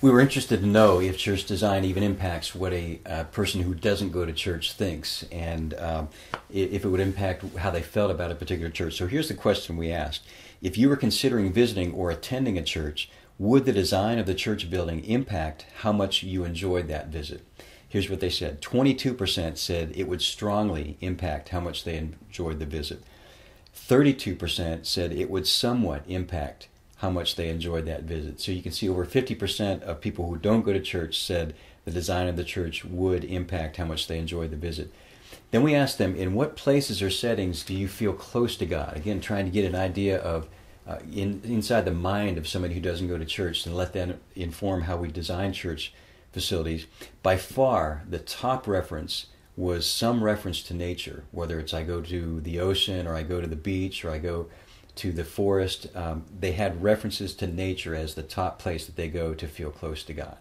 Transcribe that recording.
We were interested to know if church design even impacts what a person who doesn't go to church thinks, and if it would impact how they felt about a particular church. So here's the question we asked. If you were considering visiting or attending a church, would the design of the church building impact how much you enjoyed that visit? Here's what they said. 22% said it would strongly impact how much they enjoyed the visit. 32% said it would somewhat impact how much they enjoyed that visit. So you can see over 50% of people who don't go to church said the design of the church would impact how much they enjoyed the visit. Then we asked them, in what places or settings do you feel close to God? Again, trying to get an idea of inside the mind of somebody who doesn't go to church and let that inform how we design church facilities. By far, the top reference was some reference to nature, whether it's I go to the ocean or I go to the beach or I go to the forest. They had references to nature as the top place that they go to feel close to God.